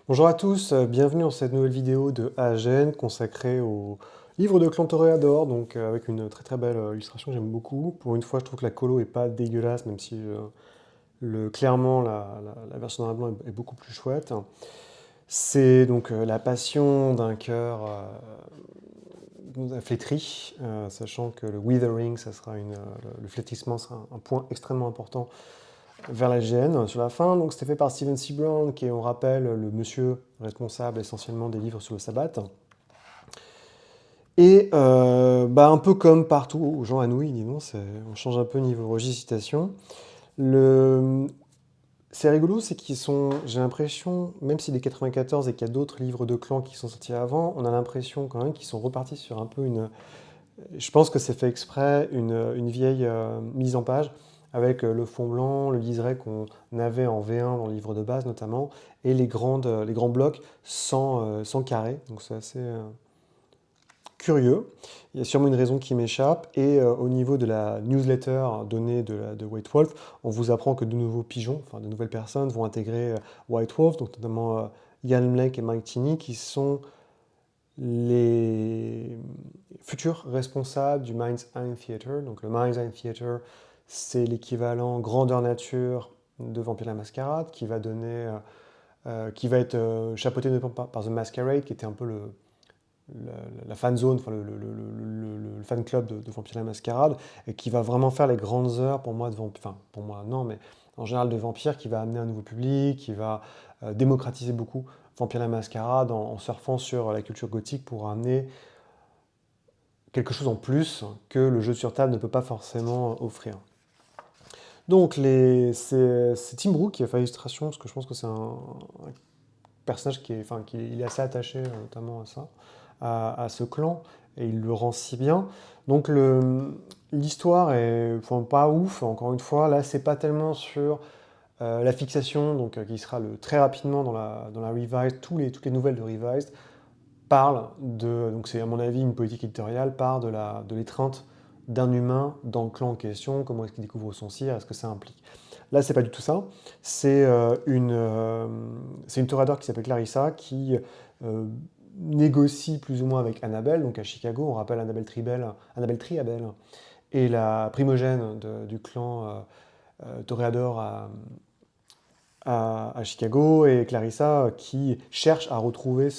Bonjour à tous, bienvenue dans cette nouvelle vidéo de A à Gênes consacrée au livre de Clan Toréador, donc avec une très très belle illustration que j'aime beaucoup. Pour une fois, je trouve que la colo est pas dégueulasse, même si clairement la version noir et blanc est beaucoup plus chouette. C'est donc la passion d'un cœur flétri, sachant que le withering, ça sera le flétrissement sera un point extrêmement important vers la GN sur la fin. Donc c'était fait par Steven C. Brown, qui est, on rappelle, le monsieur responsable essentiellement des livres sur le sabbat. Et un peu comme partout, Jean Anouilh, dis donc, on change un peu niveau registre citation. Le, c'est rigolo, c'est qu'ils sont, j'ai l'impression, même s'il est 94 et qu'il y a d'autres livres de clans qui sont sortis avant, on a l'impression quand même qu'ils sont repartis sur un peu je pense que c'est fait exprès, une vieille mise en page avec le fond blanc, le liseré qu'on avait en V1 dans le livre de base notamment, et les grands blocs sans carré. Donc c'est assez curieux. Il y a sûrement une raison qui m'échappe. Et au niveau de la newsletter donnée de White Wolf, on vous apprend que de nouveaux pigeons, enfin de nouvelles personnes vont intégrer White Wolf, donc notamment Ian Blake et Mike Tinney, qui sont les futurs responsables du Mind's Eye Theatre. Donc le Mind's Eye Theatre, c'est l'équivalent grandeur nature de Vampire la Mascarade, qui va être chapeauté par The Masquerade, qui était un peu la, la fan zone, enfin le fan club de Vampire la Mascarade, et qui va vraiment faire les grandes heures pour moi de Vampire, enfin pour moi non, mais en général de Vampire, qui va amener un nouveau public, qui va démocratiser beaucoup Vampire la Mascarade en surfant sur la culture gothique pour amener quelque chose en plus que le jeu sur table ne peut pas forcément offrir. Donc c'est Tim Brooke qui a fait l'illustration, parce que je pense que c'est un personnage il est assez attaché notamment à ça, à ce clan, et il le rend si bien. Donc l'histoire est enfin, pas ouf, encore une fois, là c'est pas tellement sur la fixation, donc qui sera très rapidement dans la Revised, toutes les nouvelles de Revised, donc c'est à mon avis une politique éditoriale, part de l'étreinte d'un humain dans le clan en question, comment est-ce qu'il découvre son cire, est-ce que ça implique. Là, c'est pas du tout ça. C'est une toréador qui s'appelle Clarissa qui euh, négocie plus ou moins avec Annabelle, donc à Chicago. On rappelle Annabelle Triabel est la primogène du clan toréador à Chicago, et Clarissa qui cherche à retrouver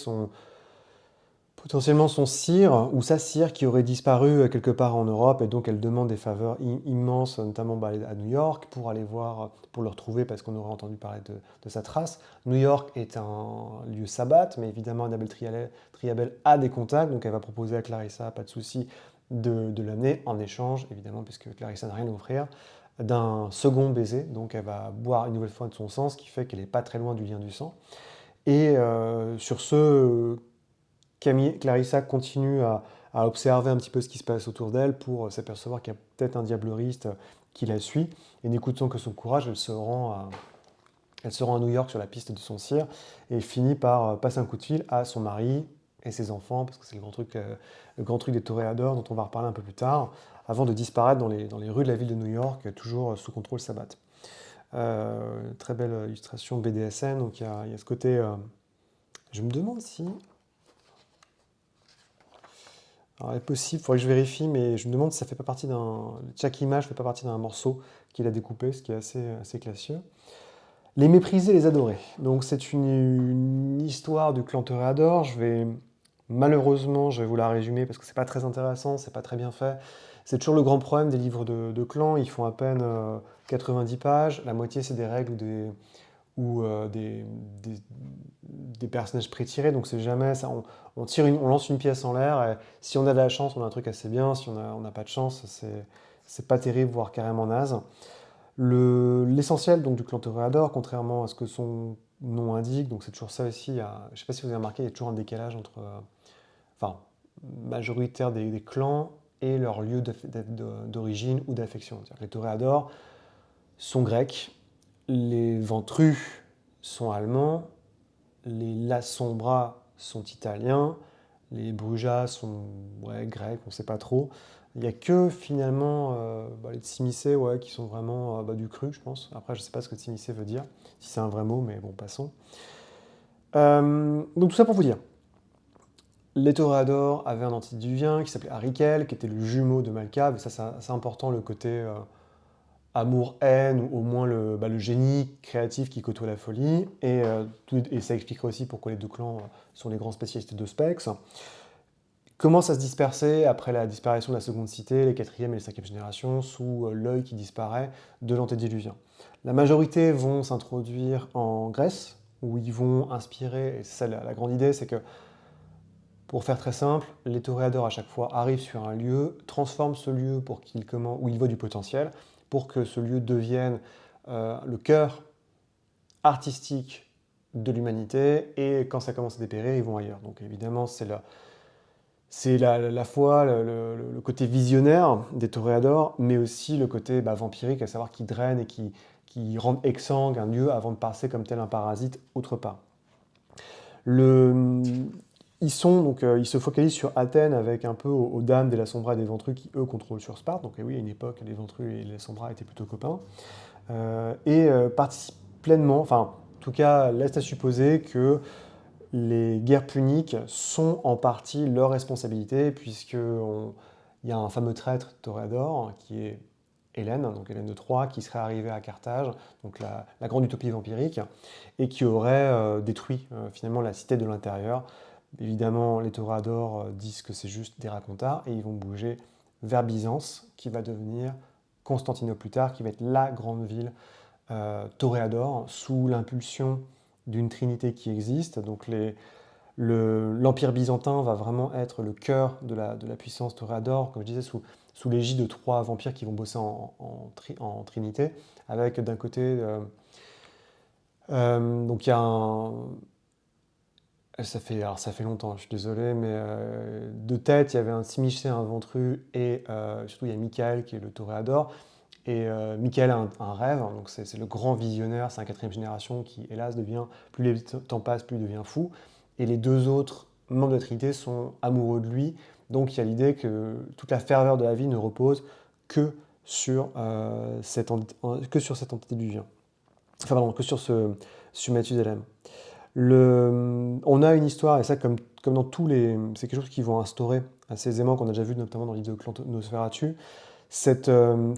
potentiellement son sire ou sa sire qui aurait disparu quelque part en Europe, et donc elle demande des faveurs immenses, notamment à New York, pour aller voir, pour le retrouver parce qu'on aurait entendu parler de sa trace. New York est un lieu sabbat, mais évidemment Annabelle Triabel a des contacts, donc elle va proposer à Clarissa, pas de souci, de l'amener en échange, évidemment, puisque Clarissa n'a rien à offrir, d'un second baiser, donc elle va boire une nouvelle fois de son sang, ce qui fait qu'elle n'est pas très loin du lien du sang. Et sur ce, Clarissa continue à observer un petit peu ce qui se passe autour d'elle pour s'apercevoir qu'il y a peut-être un diableriste qui la suit. Et n'écoutant que son courage, elle se rend à New York sur la piste de son cire et finit par passer un coup de fil à son mari et ses enfants, parce que c'est le grand truc des toréadors dont on va reparler un peu plus tard, avant de disparaître dans les rues de la ville de New York, toujours sous contrôle sabbat. Très belle illustration BDSM, donc il y a ce côté... je me demande si Alors, il est possible, il faudrait que je vérifie, mais je me demande si ça fait pas partie chaque image fait pas partie d'un morceau qu'il a découpé, ce qui est assez classieux. Les mépriser, les adorer. Donc c'est une histoire du clan Toréador. Malheureusement, je vais vous la résumer parce que c'est pas très intéressant, c'est pas très bien fait. C'est toujours le grand problème des livres de clan. Ils font à peine 90 pages. La moitié, c'est des règles ou des personnages pré-tirés, donc c'est jamais ça. On lance une pièce en l'air, et si on a de la chance, on a un truc assez bien. Si on n'a pas de chance, c'est pas terrible, voire carrément naze. L'essentiel donc du clan Toréador, contrairement à ce que son nom indique, donc c'est toujours ça aussi. Je sais pas si vous avez remarqué, il y a toujours un décalage entre, enfin, majoritaire des clans et leur lieu d'origine ou d'affection. Les Toréadors sont grecs, les Ventrus sont allemands, les Lasombra sont italiens, les Brujas sont grecs, on ne sait pas trop. Il n'y a que finalement les Tsimicé qui sont vraiment du cru, je pense. Après, je ne sais pas ce que Tsimicé veut dire, si c'est un vrai mot, mais bon, passons. Donc tout ça pour vous dire, les toréadors avaient un antédiluvien qui s'appelait Arikel, qui était le jumeau de Malkav, et ça c'est assez important, le côté amour-haine, ou au moins le génie créatif qui côtoie la folie, et ça expliquerait aussi pourquoi les deux clans sont les grands spécialistes de Specs. Commence à se disperser après la disparition de la seconde cité, les quatrième et les cinquième générations, sous l'œil qui disparaît de l'antédiluvien. La majorité vont s'introduire en Grèce, où ils vont inspirer, et c'est ça la grande idée, c'est que, pour faire très simple, les toréadors à chaque fois arrivent sur un lieu, transforment ce lieu où ils voient du potentiel, pour que ce lieu devienne le cœur artistique de l'humanité, et quand ça commence à dépérir, ils vont ailleurs. Donc évidemment, c'est la fois le côté visionnaire des toréadors, mais aussi le côté vampirique, à savoir qui draine et qui rend exsangue un lieu avant de passer comme tel un parasite autre part. Le, ils se focalisent sur Athènes avec un peu aux dames des Lasombra et des Ventrus qui, eux, contrôlent sur Sparte. Donc oui, à une époque, les Ventrus et les Lasombra étaient plutôt copains. Participent pleinement, enfin, en tout cas, laisse à supposer que les guerres puniques sont en partie leur responsabilité, puisqu'il y a un fameux traître toréador qui est Hélène, donc Hélène de Troie, qui serait arrivée à Carthage, donc la grande utopie vampirique, et qui aurait détruit finalement la cité de l'intérieur. Évidemment, les toréadors disent que c'est juste des racontars, et ils vont bouger vers Byzance, qui va devenir Constantinople plus tard, qui va être la grande ville toréador, sous l'impulsion d'une trinité qui existe. Donc l'Empire byzantin va vraiment être le cœur de la puissance toréador, comme je disais, sous l'égide de trois vampires qui vont bosser en trinité, avec d'un côté... donc il y a un... alors ça fait longtemps, je suis désolé, mais de tête, il y avait un Simiché, un Ventru, et surtout il y a Michael qui est le toréador. Et Michael a un rêve, hein, donc c'est le grand visionnaire, c'est un quatrième génération qui, hélas, plus les temps passent, plus il devient fou. Et les deux autres membres de la Trinité sont amoureux de lui, donc il y a l'idée que toute la ferveur de la vie ne repose que sur, que sur cet antédiluvien. Enfin, pardon, que sur Mathusalem. On a une histoire, et ça, comme dans tous les. C'est quelque chose qu'ils vont instaurer assez aisément, qu'on a déjà vu notamment dans l'idée de Nosferatu. Ces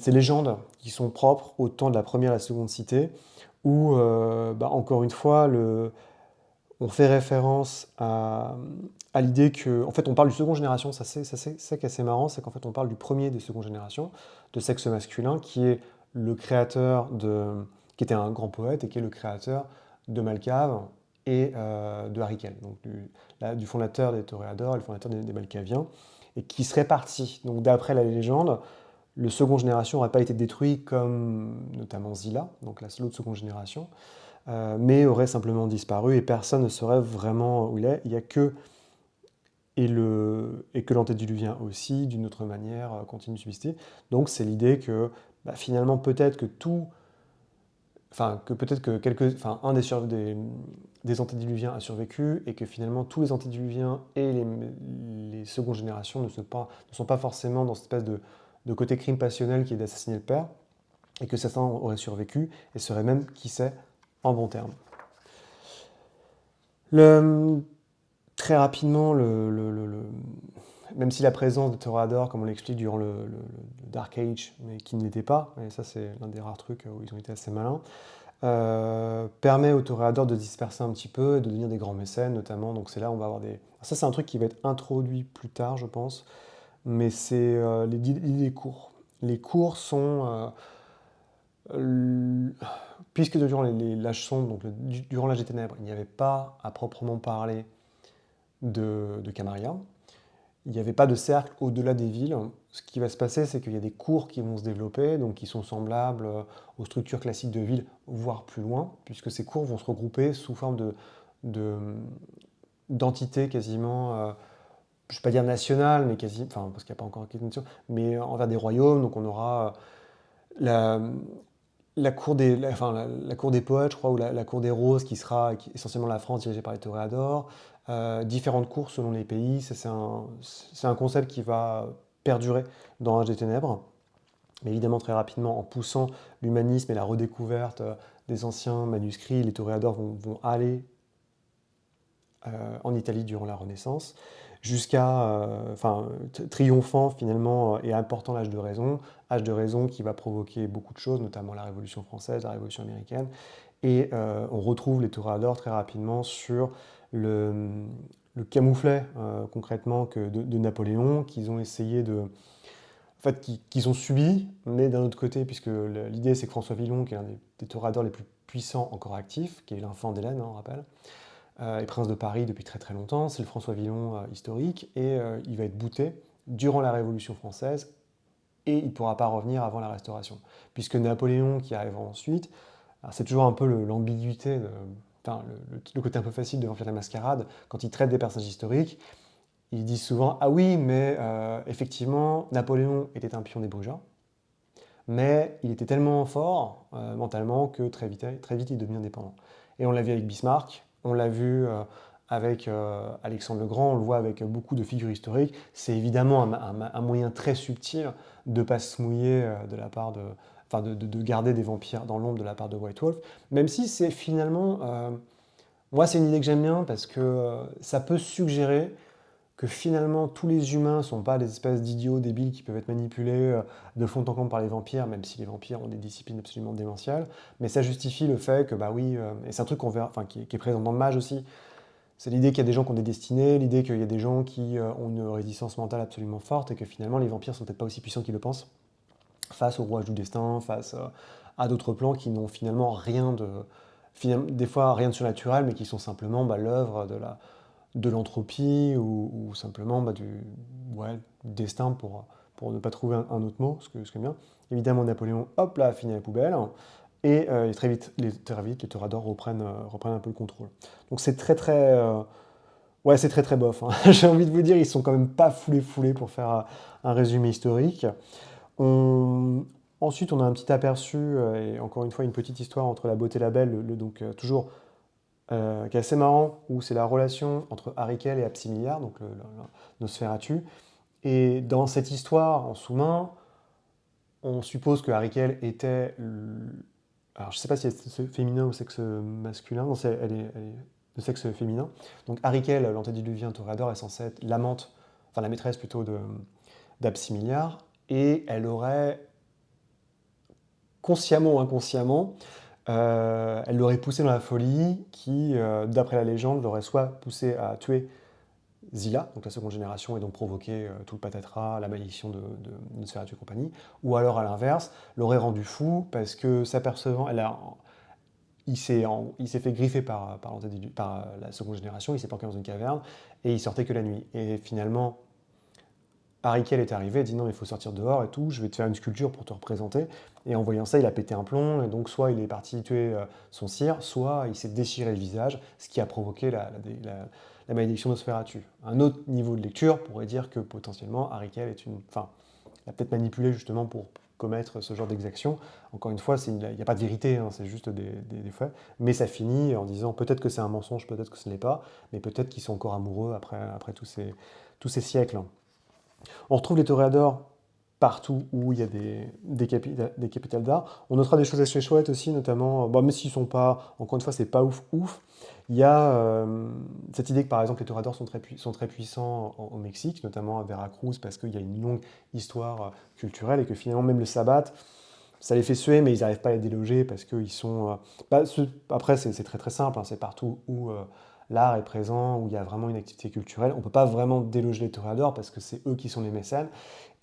légendes qui sont propres au temps de la première et la seconde cité, où, encore une fois, on fait référence à l'idée que, en fait, on parle du second génération, ça qui est assez marrant, c'est qu'en fait, on parle du premier des secondes générations, de sexe masculin, qui est le créateur qui était un grand poète et qui est le créateur de Malcave et de Harikel, donc du fondateur des Toréadors et le fondateur des Malkaviens, et qui serait parti. Donc, d'après la légende, le second génération n'aurait pas été détruit comme notamment Zilla, donc l'autre seconde génération, mais aurait simplement disparu et personne ne saurait vraiment où il est. Il n'y a que et que l'antédiluvien aussi, d'une autre manière, continue de subsister. Donc c'est l'idée que finalement peut-être que un des antédiluviens a survécu et que finalement tous les antédiluviens et les secondes générations ne sont pas forcément dans cette espèce de côté crime passionnel qui est d'assassiner le père, et que certains auraient survécu et seraient même, qui sait, en bon terme. Très rapidement, même si la présence de Toréador, comme on l'explique durant le Dark Age, mais qui ne l'était pas, et ça c'est l'un des rares trucs où ils ont été assez malins, permet aux Toréadors de se disperser un petit peu et de devenir des grands mécènes notamment. Donc c'est là où on va avoir des... Ça c'est un truc qui va être introduit plus tard, je pense, mais c'est les cours. Les cours sont... puisque durant l'âge sombre, donc durant l'âge des ténèbres, il n'y avait pas à proprement parler de Camarilla, il n'y avait pas de cercle au-delà des villes. Ce qui va se passer, c'est qu'il y a des cours qui vont se développer, donc qui sont semblables aux structures classiques de villes, voire plus loin, puisque ces cours vont se regrouper sous forme d'entités quasiment, je ne vais pas dire nationales, mais parce qu'il n'y a pas encore de nation, mais envers des royaumes. Donc on aura la, la cour des poètes, je crois, ou la cour des roses, qui sera essentiellement la France dirigée par les toréadors. Différentes cours selon les pays, c'est un concept qui va perdurer dans l'âge des ténèbres, mais évidemment très rapidement en poussant l'humanisme et la redécouverte des anciens manuscrits, les toréadors vont aller en Italie durant la Renaissance, jusqu'à, triomphant finalement et apportant l'âge de raison qui va provoquer beaucoup de choses, notamment la Révolution française, la Révolution américaine, et on retrouve les toréadors très rapidement sur le, le camouflet concrètement de Napoléon, qu'ils ont essayé de, en fait, qu'ils ont subi, mais d'un autre côté, puisque l'idée c'est que François Villon, qui est l'un des toréadors les plus puissants encore actifs, qui est l'enfant d'Hélène, on rappelle, est prince de Paris depuis très très longtemps, c'est le François Villon historique, et il va être bouté durant la Révolution française, et il ne pourra pas revenir avant la Restauration. Puisque Napoléon, qui arrivera ensuite, c'est toujours un peu l'ambiguïté, enfin, le côté un peu facile de Vampire la Mascarade, quand il traite des personnages historiques, ils disent souvent ah oui, mais effectivement, Napoléon était un pion des Brujas, mais il était tellement fort mentalement que très vite il devenait indépendant. Et on l'a vu avec Bismarck, on l'a vu avec Alexandre le Grand, on le voit avec beaucoup de figures historiques. C'est évidemment un moyen très subtil de ne pas se mouiller de la part de, enfin de garder des vampires dans l'ombre de la part de White Wolf, même si c'est finalement, moi c'est une idée que j'aime bien parce que ça peut suggérer que finalement tous les humains ne sont pas des espèces d'idiots débiles qui peuvent être manipulés de fond en comble par les vampires, même si les vampires ont des disciplines absolument démentielles. Mais ça justifie le fait que, bah oui, et c'est un truc qu'on verra, enfin, qui est présent dans le mage aussi, c'est l'idée qu'il y a des gens qui ont des destinées, l'idée qu'il y a des gens qui ont une résistance mentale absolument forte et que finalement les vampires sont peut-être pas aussi puissants qu'ils le pensent face au rouage du destin, face à d'autres plans qui n'ont finalement rien de, des fois rien de surnaturel, mais qui sont simplement l'œuvre de l'entropie ou simplement ouais, du destin pour ne pas trouver un autre mot, ce que j'aime bien. Évidemment, Napoléon, hop là, finit à la poubelle. Et très vite, les toréadors reprennent un peu le contrôle. Donc c'est ouais, c'est très très bof, hein. J'ai envie de vous dire, ils sont quand même pas foulés pour faire un résumé historique. On- Ensuite, on a un petit aperçu, et encore une fois, une petite histoire entre la beauté et la belle, donc toujours qui est assez marrant, où c'est la relation entre Harry-Quel et Absimiliar, donc Nosferatu. Et dans cette histoire, en sous-main, on suppose que Harry-Quel était... Alors, je ne sais pas si c'est sexe féminin ou sexe masculin, non, elle est de sexe féminin. Donc Harry-Quel, l'antédiluvien toréador, est censée être l'amante, enfin la maîtresse plutôt d'Absimiliar, et elle aurait, consciemment ou inconsciemment, elle l'aurait poussé dans la folie qui, d'après la légende, l'aurait soit poussé à tuer Zilla, donc la seconde génération, et donc provoquer tout le patatras, la malédiction de Nosferatu et compagnie, ou alors à l'inverse, l'aurait rendu fou parce que s'apercevant, il s'est fait griffer par la seconde génération, il s'est planqué dans une caverne et il sortait que la nuit. Et finalement, Harry Kell est arrivé et dit non, il faut sortir dehors et tout, je vais te faire une sculpture pour te représenter. Et en voyant ça, il a pété un plomb, et donc soit il est parti tuer son sire, soit il s'est déchiré le visage, ce qui a provoqué la malédiction d'Osferatu. Un autre niveau de lecture pourrait dire que potentiellement Harry Kell est une. Enfin, il a peut-être manipulé justement pour commettre ce genre d'exaction. Encore une fois, il n'y a pas de vérité, hein, c'est juste des faits. Mais ça finit en disant peut-être que c'est un mensonge, peut-être que ce n'est pas, mais peut-être qu'ils sont encore amoureux après tous ces siècles. On retrouve les toréadors partout où il y a des capitales d'art. On notera des choses assez chouettes aussi, notamment, bon, même s'ils sont pas, encore une fois, c'est pas ouf ouf, il y a cette idée que par exemple les toréadors sont très puissants au Mexique, notamment à Veracruz, parce qu'il y a une longue histoire culturelle et que finalement même le sabbat, ça les fait suer, mais ils n'arrivent pas à les déloger parce qu'ils sont. Après, c'est très très simple, hein, c'est partout où l'art est présent, où il y a vraiment une activité culturelle. On ne peut pas vraiment déloger les toréadors parce que c'est eux qui sont les mécènes.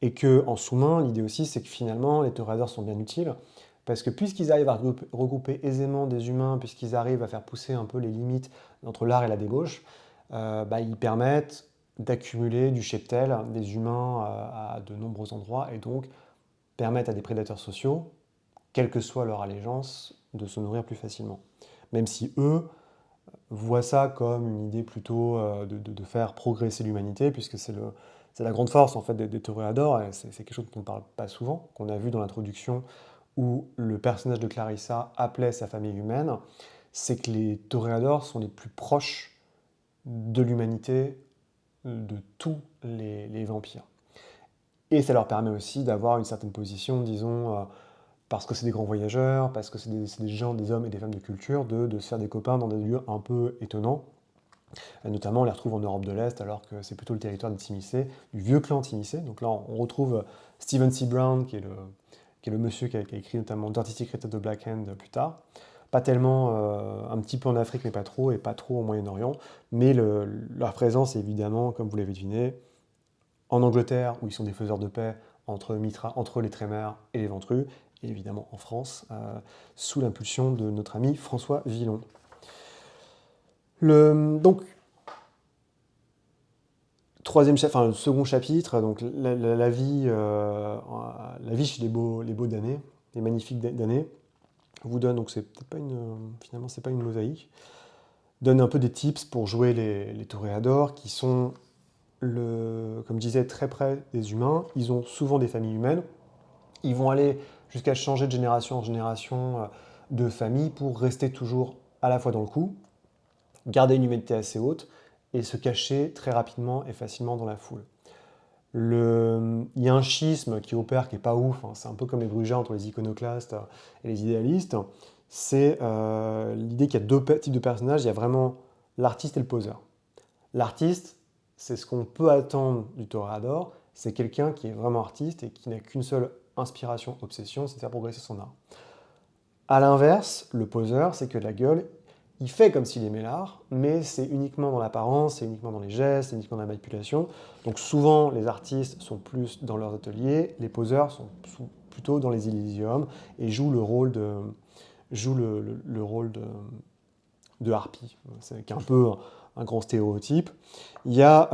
Et qu'en sous-main, l'idée aussi, c'est que finalement, les toréadors sont bien utiles parce que puisqu'ils arrivent à regrouper aisément des humains, puisqu'ils arrivent à faire pousser un peu les limites entre l'art et la débauche, ils permettent d'accumuler du cheptel des humains à de nombreux endroits et donc permettent à des prédateurs sociaux, quelle que soit leur allégeance, de se nourrir plus facilement. Même si eux voient ça comme une idée plutôt de faire progresser l'humanité, puisque c'est la grande force en fait des toréadors, et c'est quelque chose dont on ne parle pas souvent, qu'on a vu dans l'introduction où le personnage de Clarissa appelait sa famille humaine, c'est que les toréadors sont les plus proches de l'humanité de tous les vampires. Et ça leur permet aussi d'avoir une certaine position, disons, parce que c'est des grands voyageurs, parce que c'est des gens, des hommes et des femmes de culture, de se faire des copains dans des lieux un peu étonnants. Notamment, on les retrouve en Europe de l'Est, alors que c'est plutôt le territoire des Timicés, du vieux clan Timicé. Donc là, on retrouve Stephen C. Brown, qui est le monsieur qui a écrit notamment Dirty Secret of the Black Hand plus tard. Pas tellement, un petit peu en Afrique, mais pas trop, et pas trop au Moyen-Orient. Mais leur présence, évidemment, comme vous l'avez deviné, en Angleterre, où ils sont des faiseurs de paix entre les Trémères et les Ventrus, et évidemment en France, sous l'impulsion de notre ami François Villon. Donc, le second chapitre, donc la vie chez les beaux damnés, les magnifiques damnés, vous donne, donc c'est peut-être pas finalement c'est pas une mosaïque, donne un peu des tips pour jouer les toréadors qui sont, comme je disais, très près des humains. Ils ont souvent des familles humaines. Ils vont aller jusqu'à changer de génération en génération de famille pour rester toujours à la fois dans le coup, garder une humanité assez haute et se cacher très rapidement et facilement dans la foule. Il y a un schisme qui opère qui n'est pas ouf, hein. C'est un peu comme les Brugères entre les iconoclastes et les idéalistes. C'est l'idée qu'il y a deux types de personnages. Il y a vraiment l'artiste et le poseur. L'artiste, c'est ce qu'on peut attendre du toréador. C'est quelqu'un qui est vraiment artiste et qui n'a qu'une seule inspiration, obsession, c'est de faire progresser son art. A l'inverse, le poseur, c'est que la gueule, il fait comme s'il aimait l'art, mais c'est uniquement dans l'apparence, c'est uniquement dans les gestes, c'est uniquement dans la manipulation. Donc souvent, les artistes sont plus dans leurs ateliers, les poseurs sont plutôt dans les Elysium et jouent le rôle de harpie. C'est un peu un grand stéréotype. Il y a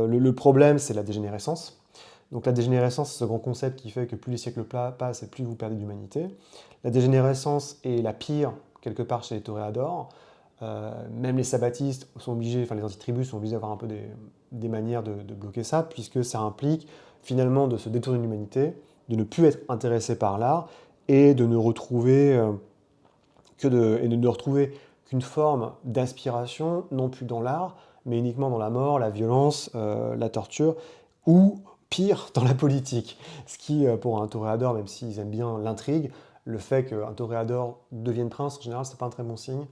le problème, c'est la dégénérescence. Donc la dégénérescence, c'est ce grand concept qui fait que plus les siècles passent et plus vous perdez d'humanité. La dégénérescence est la pire, quelque part, chez les toréadors. Même les sabbatistes sont obligés, enfin les antitribus sont obligés d'avoir un peu des manières de bloquer ça, puisque ça implique finalement de se détourner de l'humanité, de ne plus être intéressé par l'art, et de ne retrouver qu'une forme d'inspiration, non plus dans l'art, mais uniquement dans la mort, la violence, la torture, ou pire, dans la politique. Ce qui, pour un toréador, même s'ils aiment bien l'intrigue, le fait qu'un toréador devienne prince, en général, c'est pas un très bon signe.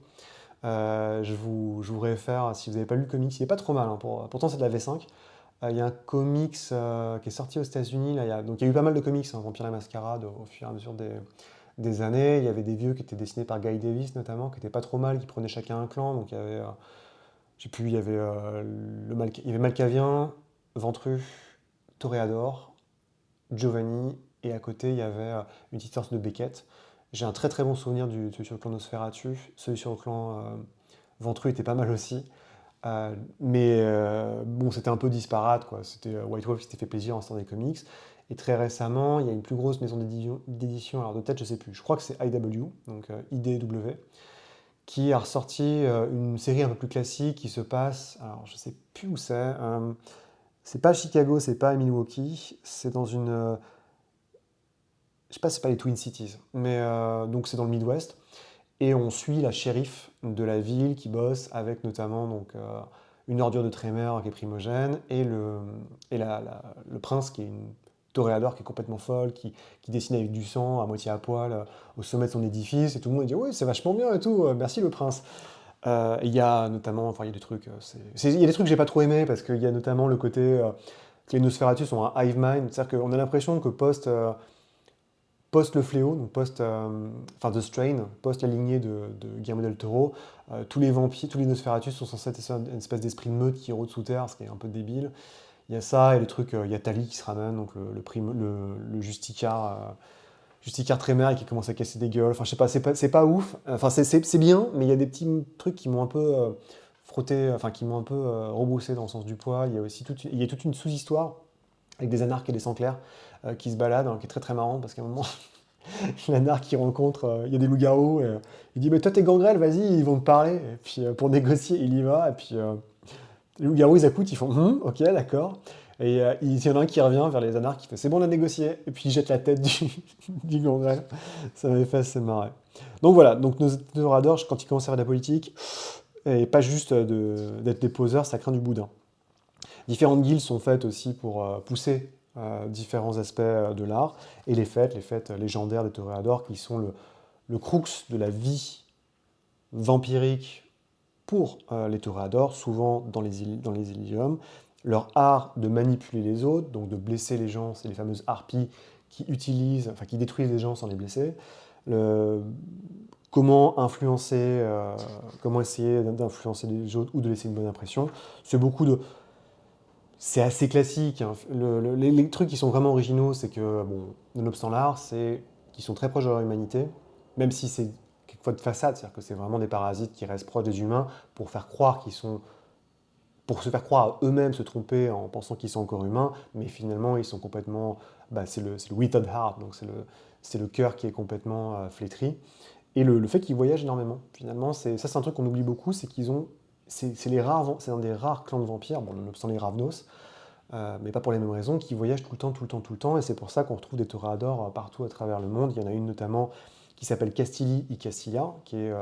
Je vous réfère, si vous n'avez pas lu le comics, il est pas trop mal, hein, pourtant c'est de la V5. Il y a un comics qui est sorti aux États-Unis. Donc il y a eu pas mal de comics, hein, Vampire la Mascarade, au fur et à mesure des années. Il y avait des vieux qui étaient dessinés par Guy Davis notamment, qui étaient pas trop mal, qui prenaient chacun un clan. Donc il y avait, je sais plus, il y avait Malkavien, Ventru, Toréador, Giovanni, et à côté il y avait une petite sorte de Beckett. J'ai un très très bon souvenir de celui sur le clan Nosferatu. Celui sur le clan Ventru était pas mal aussi. Mais bon, c'était un peu disparate, quoi. C'était White Wolf qui s'était fait plaisir en sortant des comics. Et très récemment, il y a une plus grosse maison d'édition, alors de tête, je sais plus. Je crois que c'est IW, donc IDW, qui a ressorti une série un peu plus classique qui se passe. Alors, je sais plus où c'est. C'est pas Chicago, c'est pas à Milwaukee. C'est dans une. Je sais pas si c'est pas les Twin Cities, mais donc c'est dans le Midwest. Et on suit la shérif de la ville qui bosse avec notamment donc, une ordure de Trémère qui est primogène et le prince qui est une toréador qui est complètement folle, qui dessine avec du sang à moitié à poil au sommet de son édifice et tout le monde dit oui c'est vachement bien et tout, merci le prince. Il y a notamment, enfin il y a des trucs, il y a des trucs que j'ai pas trop aimé parce qu'il y a notamment le côté que les Nosferatu sont un hive mind, c'est-à-dire qu'on a l'impression que post le fléau, donc enfin The Strain, post la lignée de Guillermo del Toro, tous les vampires, tous les Nosferatu sont censés être une espèce d'esprit de meute qui rôde sous terre, ce qui est un peu débile. Il y a ça, et les trucs, il y a Tali qui se ramène, donc le justicard Trémère qui commence à casser des gueules. Enfin, je sais pas, c'est pas ouf. Enfin, c'est bien, mais il y a des petits trucs qui m'ont un peu frotté, enfin, qui m'ont un peu rebroussé dans le sens du poil. Il y a aussi toute une sous-histoire avec des anarques et des sangs clairs qui se baladent, hein, qui est très très marrant parce qu'à un moment, l'anarque qui rencontre, il y a des loups-garous, il dit mais toi t'es gangrel, vas-y, ils vont te parler. Et puis pour négocier, il y va, et puis les loups-garous ils écoutent, ils font ok, d'accord. Et il y en a un qui revient vers les anarques qui fait c'est bon, on a négocié, et puis il jette la tête du gangrel. Ça m'avait fait assez marrer. Donc voilà, donc nos orateurs, quand ils commencent à faire de la politique, et pas juste d'être des poseurs, ça craint du boudin. Différentes guildes sont faites aussi pour pousser différents aspects de l'art, et les fêtes légendaires des toréadors qui sont le crux de la vie vampirique pour les toréadors, souvent dans les Elysium. Leur art de manipuler les autres, donc de blesser les gens, c'est les fameuses harpies qui détruisent les gens sans les blesser. Le- comment influencer, comment essayer d'influencer les autres ou de laisser une bonne impression. C'est beaucoup de, c'est assez classique, hein. Les trucs qui sont vraiment originaux, c'est que, bon, nonobstant l'art, c'est qu'ils sont très proches de leur humanité, même si c'est quelquefois de façade, c'est-à-dire que c'est vraiment des parasites qui restent proches des humains pour faire croire qu'ils sont, pour se faire croire à eux-mêmes se tromper en pensant qu'ils sont encore humains, mais finalement ils sont complètement, c'est le withered heart, donc c'est le cœur qui est complètement flétri. Et le fait qu'ils voyagent énormément, finalement, c'est un truc qu'on oublie beaucoup, c'est qu'ils ont, c'est un des rares clans de vampires, bon, nonobstant les Ravnos, mais pas pour les mêmes raisons, qui voyagent tout le temps, tout le temps, tout le temps, et c'est pour ça qu'on retrouve des toréadors partout à travers le monde. Il y en a une notamment qui s'appelle Castilli y Castilla, qui est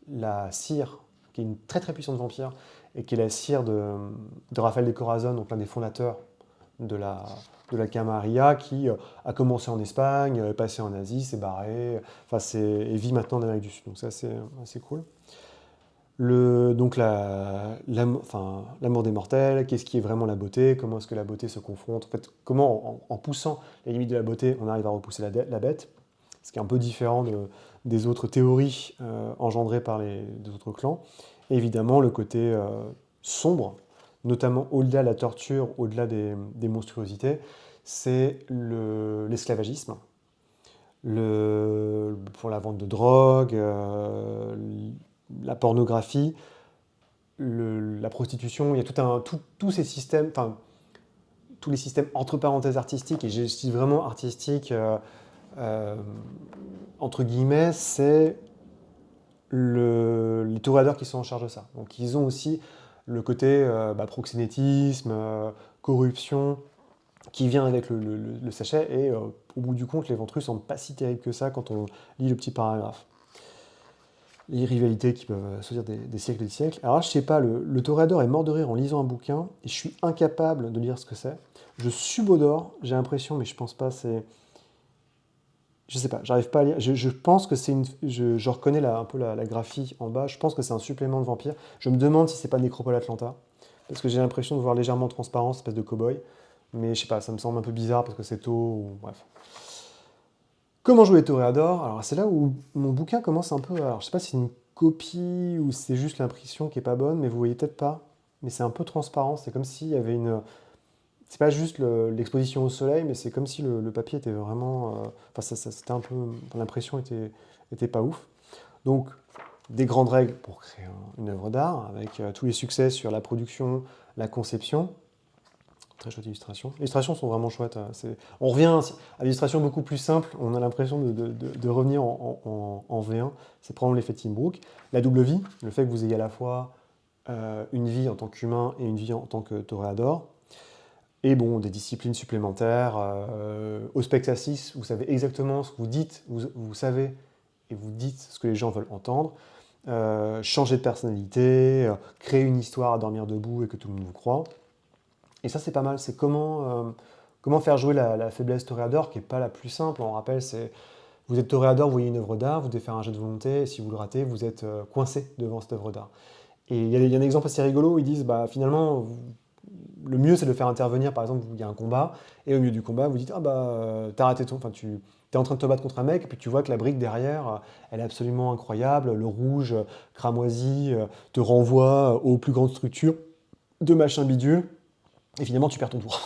la sire, qui est une très très puissante vampire, et qui est la sire de Rafael de Corazon, donc l'un des fondateurs de la Camarilla, qui a commencé en Espagne, est passé en Asie, s'est barré, et vit maintenant en Amérique du Sud, donc c'est assez cool. Donc l'amour des mortels, qu'est-ce qui est vraiment la beauté, comment est-ce que la beauté se confronte, en fait, comment en poussant les limites de la beauté, on arrive à repousser la bête, ce qui est un peu différent des autres théories engendrées par les autres clans. Et évidemment, le côté sombre, notamment au-delà de la torture, au-delà des monstruosités, c'est l'esclavagisme. Pour la vente de drogue, la pornographie, la prostitution, il y a tous ces systèmes, enfin, tous les systèmes entre parenthèses artistiques, et je dis vraiment artistique, euh, entre guillemets, c'est les toréadors qui sont en charge de ça. Donc ils ont aussi le côté proxénétisme, corruption, qui vient avec le sachet, et au bout du compte, les ventrus ne sont pas si terribles que ça quand on lit le petit paragraphe. Les rivalités qui peuvent se dire des siècles et des siècles. Alors là, je sais pas, le toréador est mort de rire en lisant un bouquin, et je suis incapable de lire ce que c'est. Je subodore, j'ai l'impression, mais je pense pas, je sais pas, j'arrive pas à lire. Je pense que c'est une. Je reconnais un peu la graphie en bas, je pense que c'est un supplément de vampire. Je me demande si c'est pas Nécropole Atlanta, parce que j'ai l'impression de voir légèrement transparent, cette espèce de cow-boy. Mais je sais pas, ça me semble un peu bizarre parce que c'est tôt, bref. Comment jouer les toréadors? Alors c'est là où mon bouquin commence un peu. Alors je sais pas si c'est une copie ou si c'est juste l'impression qui est pas bonne, mais vous voyez peut-être pas. Mais c'est un peu transparent. C'est comme s'il y avait une. C'est pas juste l'exposition au soleil, mais c'est comme si le papier était vraiment. Enfin, c'était un peu. Enfin, l'impression était pas ouf. Donc, des grandes règles pour créer une œuvre d'art, avec tous les succès sur la production, la conception. Très chouette illustration. Les illustrations sont vraiment chouettes. On revient à l'illustration beaucoup plus simple. On a l'impression de revenir en V1. C'est probablement l'effet Tim Brooke. La double vie, le fait que vous ayez à la fois une vie en tant qu'humain et une vie en tant que toréador. Et bon, des disciplines supplémentaires. Au Spectacis, vous savez exactement ce que vous dites, vous savez et vous dites ce que les gens veulent entendre. Changer de personnalité, créer une histoire à dormir debout et que tout le monde vous croit. Et ça, c'est pas mal. C'est comment faire jouer la faiblesse toréador, qui n'est pas la plus simple. On rappelle, c'est vous êtes toréador, vous voyez une œuvre d'art, vous devez faire un jet de volonté, et si vous le ratez, vous êtes coincé devant cette œuvre d'art. Et il y a un exemple assez rigolo où ils disent, bah, finalement, le mieux, c'est de faire intervenir, par exemple, il y a un combat, et au milieu du combat, vous dites, ah bah, t'as raté ton. Enfin, tu es en train de te battre contre un mec, et puis tu vois que la brique derrière, elle est absolument incroyable, le rouge, cramoisi, te renvoie aux plus grandes structures de machin bidule. Et finalement, tu perds ton tour.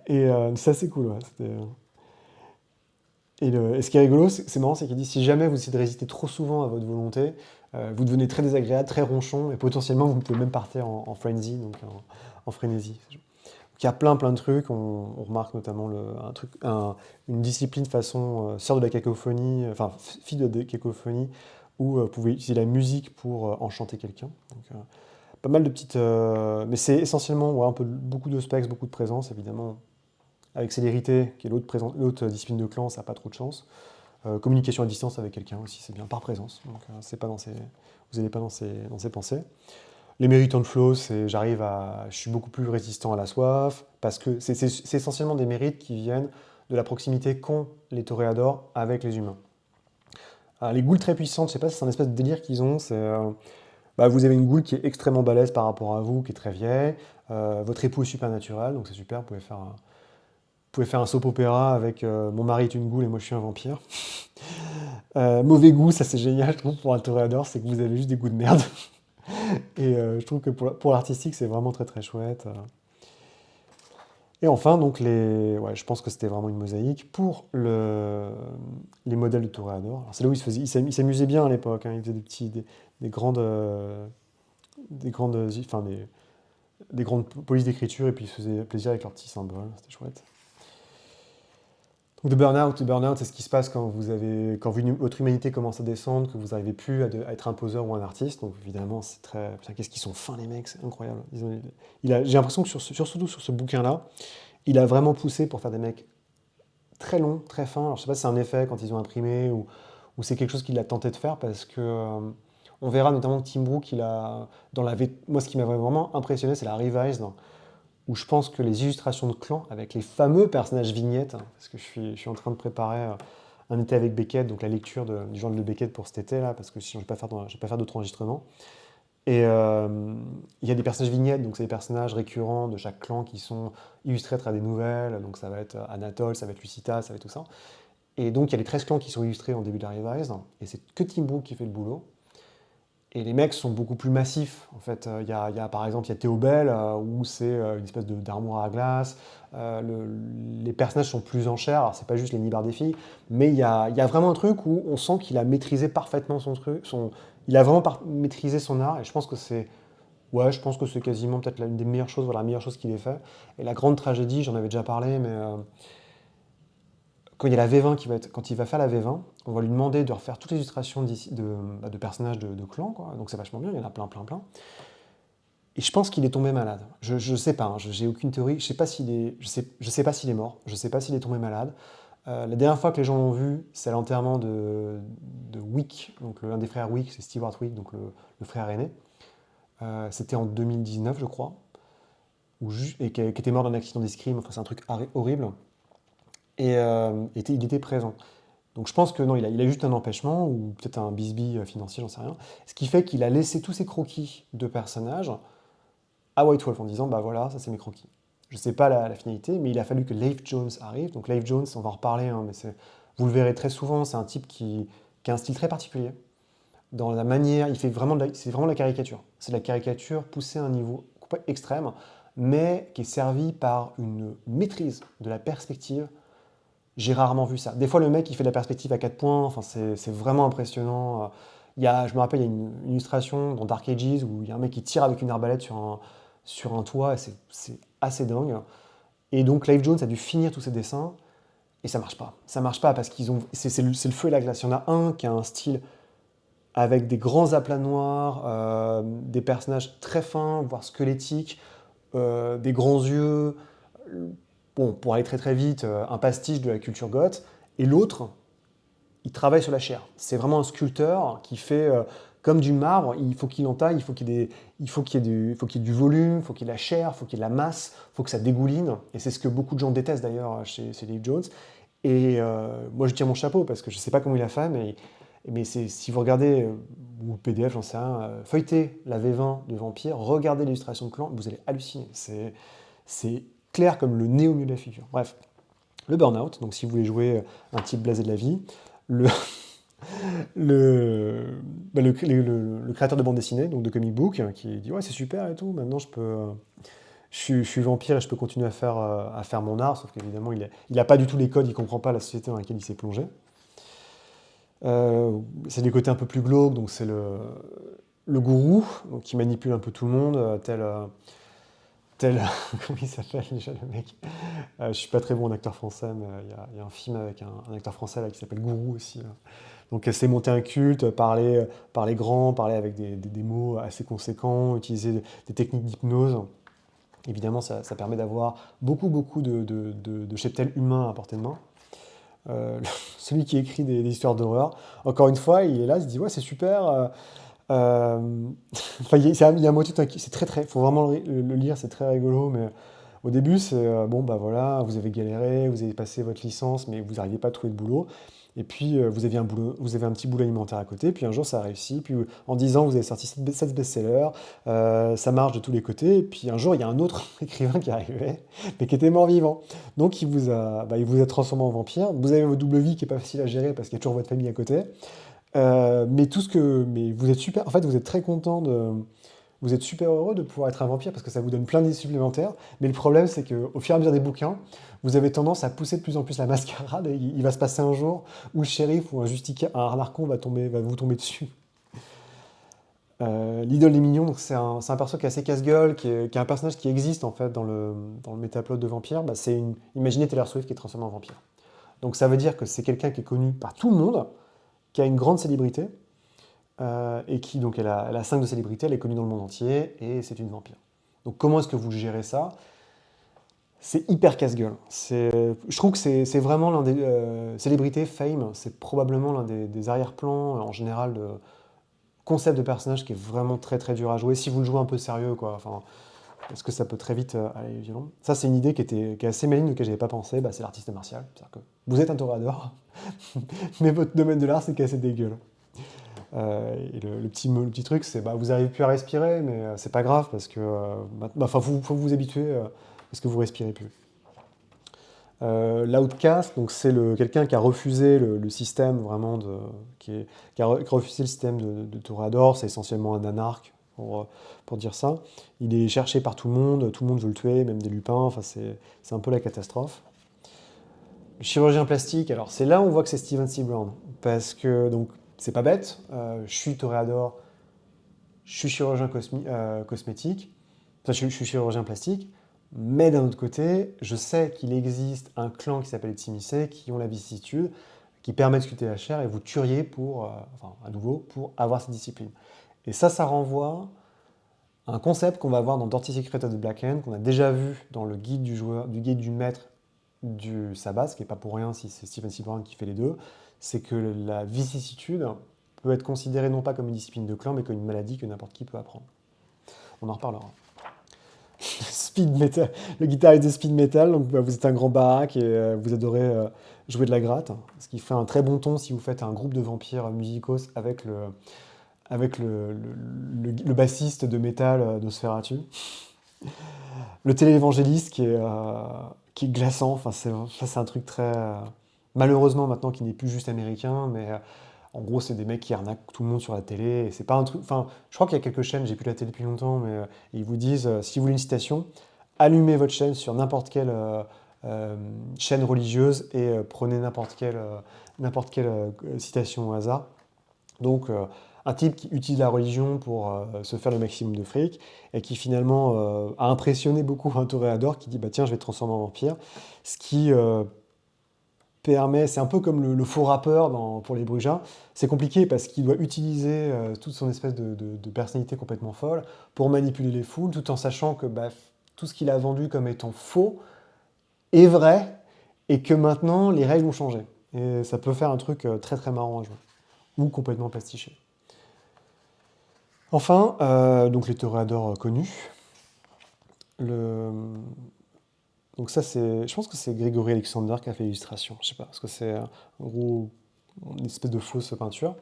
Et ça, c'est cool. Ouais. Et ce qui est rigolo, c'est marrant, c'est qu'il dit si jamais vous essayez de résister trop souvent à votre volonté, vous devenez très désagréable, très ronchon, et potentiellement, vous pouvez même partir en frenzy, donc en frénésie. Donc, il y a plein de trucs. On remarque notamment une discipline façon sœur de la cacophonie, enfin fille de la cacophonie, où vous pouvez utiliser la musique pour enchanter quelqu'un. Donc, pas mal de petites. Mais c'est essentiellement ouais, beaucoup de specs, beaucoup de présence, évidemment. Avec célérité, qui est l'autre discipline de clan, ça n'a pas trop de chance. Communication à distance avec quelqu'un aussi, c'est bien, par présence. Donc, c'est pas vous n'allez pas dans ses pensées. Les mérites on flow, je suis beaucoup plus résistant à la soif, parce que c'est essentiellement des mérites qui viennent de la proximité qu'ont les toréadors avec les humains. Alors, les ghouls très puissantes, je sais pas si c'est un espèce de délire qu'ils ont, Bah, vous avez une goule qui est extrêmement balèze par rapport à vous, qui est très vieille. Votre époux est super naturel, donc c'est super. Vous pouvez faire un soap opéra avec mon mari est une goule et moi je suis un vampire. Mauvais goût, ça c'est génial, je trouve, pour un toréador, c'est que vous avez juste des goûts de merde. Et je trouve que pour l'artistique, c'est vraiment très très chouette. Et enfin, donc ouais, je pense que c'était vraiment une mosaïque pour les modèles de toréador. Alors, c'est là où il s'amusait bien à l'époque, hein. Il faisait des grandes, enfin des grandes polices d'écriture et puis ils se faisaient plaisir avec leurs petits symboles. C'était chouette. Donc le burn-out, c'est ce qui se passe quand votre humanité commence à descendre, que vous n'arrivez plus à être un poseur ou un artiste. Donc évidemment, c'est très. Putain, qu'est-ce qu'ils sont fins les mecs, c'est incroyable. J'ai l'impression que surtout sur ce bouquin-là, il a vraiment poussé pour faire des mecs très longs, très fins. Alors je sais pas si c'est un effet quand ils ont imprimé ou c'est quelque chose qu'il a tenté de faire parce que on verra notamment que Tim Brooke, moi ce qui m'avait vraiment impressionné, c'est la Revised où je pense que les illustrations de clans avec les fameux personnages vignettes, hein, parce que je suis en train de préparer un été avec Beckett, donc la lecture du journal de Beckett pour cet été là, parce que sinon je ne vais pas faire d'autres enregistrements. Et il y a des personnages vignettes, donc c'est des personnages récurrents de chaque clan qui sont illustrés à travers des nouvelles, donc ça va être Anatole, ça va être Lucita, ça va être tout ça. Et donc il y a les 13 clans qui sont illustrés en début de la Revised, et c'est que Tim Brooke qui fait le boulot. Et les mecs sont beaucoup plus massifs. En fait, par exemple, il y a Théobel, où c'est une espèce d'armoire à glace. Les personnages sont plus en chair. Alors, c'est pas juste les nibards des filles, mais il y a vraiment un truc où on sent qu'il a maîtrisé parfaitement son truc. Il a vraiment maîtrisé son art. Et je pense que c'est quasiment peut-être l'une des meilleures choses, voilà, la meilleure chose qu'il ait fait. Et la grande tragédie, j'en avais déjà parlé, mais quand il y a la V20 quand il va faire la V20, on va lui demander de refaire toutes les illustrations de personnages de clan, quoi. Donc c'est vachement bien, il y en a plein, plein, plein. Et je pense qu'il est tombé malade. Je sais pas, hein, j'ai aucune théorie. Je sais pas s'il est mort. Je sais pas s'il est tombé malade. La dernière fois que les gens l'ont vu, c'est à l'enterrement de Wick, donc l'un des frères Wick, c'est Stewart Wick, donc le frère aîné. C'était en 2019, je crois, et qui était mort d'un accident d'escrime. Enfin, c'est un truc horrible. Et il était présent. Donc je pense que non, il a juste un empêchement ou peut-être un bisbille financier, j'en sais rien. Ce qui fait qu'il a laissé tous ses croquis de personnages à White Wolf en disant bah voilà, ça c'est mes croquis. Je sais pas la finalité, mais il a fallu que Leif Jones arrive. Donc Leif Jones, on va en reparler, hein, mais vous le verrez très souvent, c'est un type qui a un style très particulier. Dans la manière, c'est vraiment de la caricature. C'est de la caricature poussée à un niveau extrême, mais qui est servi par une maîtrise de la perspective. J'ai rarement vu ça. Des fois, le mec, il fait de la perspective à 4 points. Enfin, c'est vraiment impressionnant. Je me rappelle, il y a une illustration dans Dark Ages où il y a un mec qui tire avec une arbalète sur un toit. Et c'est assez dingue. Et donc, Clive Jones a dû finir tous ses dessins. Et ça marche pas. Ça marche pas parce c'est le feu et la glace. Il y en a un qui a un style avec des grands aplats noirs, des personnages très fins, voire squelettiques, des grands yeux. Bon, pour aller très très vite, un pastiche de la culture goth, et l'autre, il travaille sur la chair. C'est vraiment un sculpteur qui fait comme du marbre, il faut qu'il entaille, il faut qu'il y ait du volume, il faut qu'il y ait de la chair, il faut qu'il y ait de la masse, il faut que ça dégouline, et c'est ce que beaucoup de gens détestent d'ailleurs chez Dave Jones. Et moi je tire mon chapeau parce que je ne sais pas comment il a fait, mais si vous regardez, ou le PDF, j'en sais rien, feuilletez la V20 de Vampire, regardez l'illustration de Clan, vous allez halluciner. C'est clair comme le nez au milieu de la figure. Bref, le burn-out, donc si vous voulez jouer un type blasé de la vie, le, le, bah, le créateur de bande dessinée, donc de comic book, qui dit ouais c'est super et tout, maintenant je suis vampire et je peux continuer à faire mon art, sauf qu'évidemment il a pas du tout les codes, il comprend pas la société dans laquelle il s'est plongé. C'est des côtés un peu plus glauques, donc c'est le gourou, donc, qui manipule un peu tout le monde, tel comment il s'appelle déjà le mec? Je suis pas très bon en acteur français, mais il y a un film avec un acteur français là, qui s'appelle Gourou aussi. Là. Donc c'est monter un culte, parler grand, parler avec des mots assez conséquents, utiliser des techniques d'hypnose. Évidemment, ça permet d'avoir beaucoup, beaucoup de cheptel humain à portée de main. Celui qui écrit des histoires d'horreur, encore une fois, il est là, il se dit ouais c'est super. Enfin, il y a un motif, c'est très très, faut vraiment le lire, c'est très rigolo, mais au début c'est bon bah voilà, vous avez galéré, vous avez passé votre licence, mais vous n'arrivez pas à trouver de boulot. Et puis vous avez un petit boulot alimentaire à côté, puis un jour ça réussit, puis en 10 ans vous avez sorti 7 best-sellers, ça marche de tous les côtés, et puis un jour il y a un autre écrivain qui est arrivé, mais qui était mort-vivant. Donc il vous a transformé en vampire, vous avez votre double vie qui est pas facile à gérer parce qu'il y a toujours votre famille à côté, mais vous êtes super, en fait vous êtes très content vous êtes super heureux de pouvoir être un vampire parce que ça vous donne plein d'idées supplémentaires. Mais le problème, c'est qu'au fur et à mesure des bouquins, vous avez tendance à pousser de plus en plus la mascarade. Et il va se passer un jour où le shérif ou un justicier, un narcon va vous tomber dessus. L'idole des mignons, donc c'est un perso qui est assez casse-gueule, qui est un personnage qui existe en fait dans le métaplot de vampire. Bah, imaginez Taylor Swift qui est transformée en vampire. Donc ça veut dire que c'est quelqu'un qui est connu par tout le monde, qui a une grande célébrité, et qui, donc, elle a 5 de célébrité, elle est connue dans le monde entier, et c'est une vampire. Donc comment est-ce que vous gérez ça? C'est hyper casse-gueule. Je trouve que c'est vraiment l'un des... célébrité, fame, c'est probablement l'un des arrière-plans, en général, de concept de personnage qui est vraiment très très dur à jouer, si vous le jouez un peu sérieux, quoi. Enfin, parce que ça peut très vite aller violent. Ça, c'est une idée qui est assez maligne, auquel j'avais pas pensé, bah, c'est l'artiste martial. C'est-à-dire que vous êtes un toréador, mais votre domaine de l'art, c'est casser des gueules. Et le petit truc, c'est bah, vous n'arrivez plus à respirer, mais c'est pas grave parce que faut vous habituer parce que vous respirez plus. L'outcast, donc c'est quelqu'un qui a refusé le système vraiment qui a refusé le système de Toréador, c'est essentiellement un anarque pour dire ça. Il est cherché par tout le monde veut le tuer, même des lupins, enfin c'est un peu la catastrophe. Le chirurgien plastique, alors c'est là où on voit que c'est Steven C. Brown, parce que donc c'est pas bête, je suis toréador, je suis chirurgien cosmétique, enfin je suis chirurgien plastique, mais d'un autre côté, je sais qu'il existe un clan qui s'appelle les Tsimisé qui ont la vicissitude, qui permet de sculpter la chair et vous tueriez enfin à nouveau, pour avoir cette discipline. Et ça renvoie à un concept qu'on va voir dans Dirty Secret of the Black Hand, qu'on a déjà vu dans le guide du guide du maître du sabbat, ce qui n'est pas pour rien si c'est Stephen C. Brown qui fait les deux, c'est que la vicissitude peut être considérée non pas comme une discipline de clan, mais comme une maladie que n'importe qui peut apprendre. On en reparlera. Speed metal, le guitariste de speed metal, donc vous êtes un grand baraque et vous adorez jouer de la gratte, ce qui fait un très bon ton si vous faites un groupe de vampires musicos avec le bassiste de métal Nosferatu. Le téléévangéliste qui est glaçant, enfin, c'est un truc très... malheureusement maintenant qui n'est plus juste américain, mais en gros c'est des mecs qui arnaquent tout le monde sur la télé, et c'est pas un truc... Enfin, je crois qu'il y a quelques chaînes, j'ai plus la télé depuis longtemps, mais ils vous disent, si vous voulez une citation, allumez votre chaîne sur n'importe quelle chaîne religieuse et prenez n'importe quelle citation au hasard. Donc, un type qui utilise la religion pour se faire le maximum de fric et qui finalement a impressionné beaucoup un toréador qui dit bah tiens je vais te transformer en vampire, ce qui permet, c'est un peu comme le faux rappeur pour les Brujas, c'est compliqué parce qu'il doit utiliser toute son espèce de personnalité complètement folle pour manipuler les foules tout en sachant que bah, tout ce qu'il a vendu comme étant faux est vrai et que maintenant les règles ont changé. Et ça peut faire un truc très très marrant à jouer ou complètement pastiché. Enfin, donc les toréadors connus. Donc ça, je pense que c'est Grégory Alexander qui a fait l'illustration. Je sais pas, parce que c'est une espèce de fausse peinture.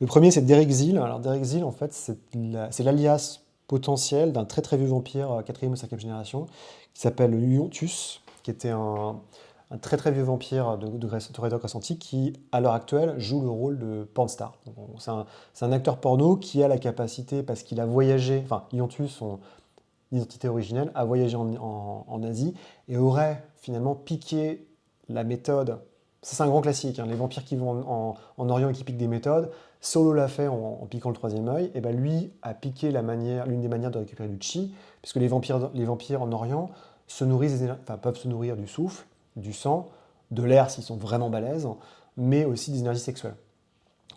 Le premier, c'est Derek Zeal. Alors Derek Zeal, en fait, c'est l'alias potentiel d'un très très vieux vampire, 4e ou 5e génération, qui s'appelle Leontus, qui était un très très vieux vampire de Toréador Grèce antique qui, à l'heure actuelle, joue le rôle de pornstar. C'est un acteur porno qui a la capacité, parce qu'il a voyagé, enfin, Leontus, son identité originelle, a voyagé en Asie et aurait finalement piqué la méthode. Ça, c'est un grand classique, hein, les vampires qui vont en Orient et qui piquent des méthodes. Solo l'a fait en piquant le troisième œil, et ben lui a piqué l'une des manières de récupérer du chi, puisque les vampires en Orient peuvent se nourrir du souffle, du sang, de l'air s'ils sont vraiment balèzes, mais aussi des énergies sexuelles,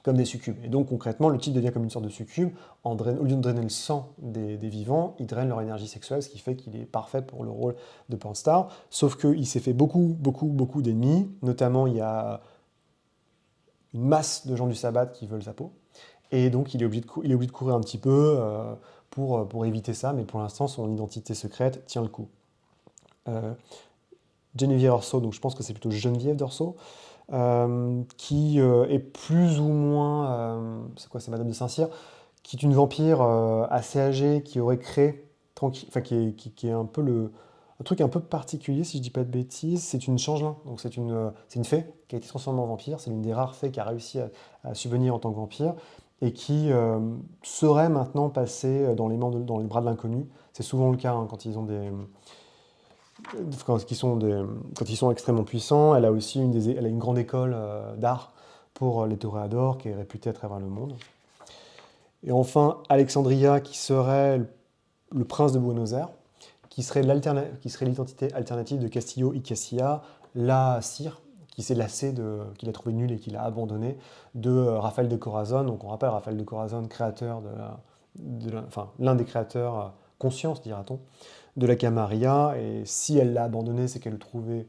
comme des succubes. Et donc concrètement, le type devient comme une sorte de succube. Au lieu de drainer le sang des vivants, il draine leur énergie sexuelle, ce qui fait qu'il est parfait pour le rôle de pornstar. Sauf qu'il s'est fait beaucoup, beaucoup, beaucoup d'ennemis. Notamment, il y a une masse de gens du sabbat qui veulent sa peau. Et donc, il est obligé de courir un petit peu pour éviter ça. Mais pour l'instant, son identité secrète tient le coup. Geneviève Orso, donc je pense que c'est plutôt Geneviève d'Orso, qui est plus ou moins, c'est quoi, c'est Madame de Saint-Cyr, qui est une vampire assez âgée, qui aurait créé, enfin qui est un peu un truc un peu particulier, si je dis pas de bêtises, c'est une changelin, donc c'est une fée qui a été transformée en vampire, c'est l'une des rares fées qui a réussi à subvenir en tant que vampire, et qui serait maintenant passée dans les bras de l'inconnu. C'est souvent le cas hein, quand ils ont quand ils sont extrêmement puissants. Elle a aussi elle a une grande école d'art pour les toréadors, qui est réputée à travers le monde. Et enfin, Alexandria, qui serait le prince de Buenos Aires, qui serait l'identité alternative de Castillo y Castilla, la cire, qui s'est lassé qu'il a trouvé nul et qu'il a abandonné, de Rafael de Corazon. Donc on rappelle Rafael de Corazon, créateur enfin, l'un des créateurs, conscience dira-t-on, de la Camarilla. Et si elle l'a abandonné, c'est qu'elle le trouvait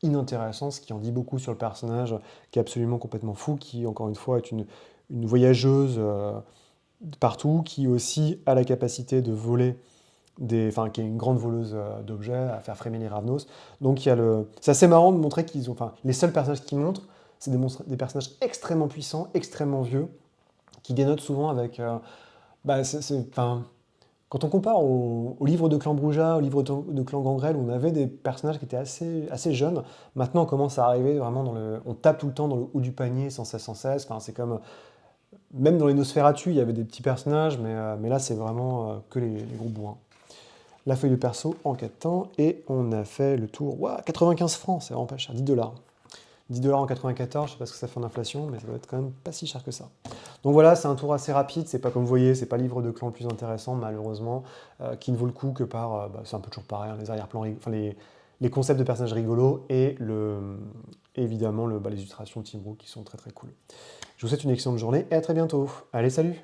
inintéressant, ce qui en dit beaucoup sur le personnage, qui est absolument complètement fou, qui, encore une fois, est une voyageuse partout, qui aussi a la capacité de voler enfin, qui est une grande voleuse d'objets, à faire frémir les Ravnos. Donc c'est assez marrant de montrer qu'ils ont, enfin, les seuls personnages qu'ils montrent, c'est des personnages extrêmement puissants, extrêmement vieux, qui dénotent souvent avec, enfin, quand on compare au livre de Clan Brouja, au livre de Clan Gangrel, où on avait des personnages qui étaient assez jeunes, maintenant on commence à arriver vraiment on tape tout le temps dans le haut du panier, sans cesse, sans cesse. Enfin, c'est comme, même dans les Nosferatu, il y avait des petits personnages, mais là c'est vraiment que les gros bourrins. La feuille de perso en 4 temps, et on a fait le tour. Ouah, 95 francs, c'est vraiment pas cher, 10 dollars. 10 dollars en 94, je sais pas ce que ça fait en inflation, mais ça doit être quand même pas si cher que ça. Donc voilà, c'est un tour assez rapide, c'est pas comme vous voyez, c'est pas le livre de clan le plus intéressant, malheureusement, qui ne vaut le coup que par, c'est un peu toujours pareil, hein, les arrière-plans, enfin les concepts de personnages rigolos, et évidemment les illustrations de Tim Brooke qui sont très très cool. Je vous souhaite une excellente journée, et à très bientôt. Allez, salut!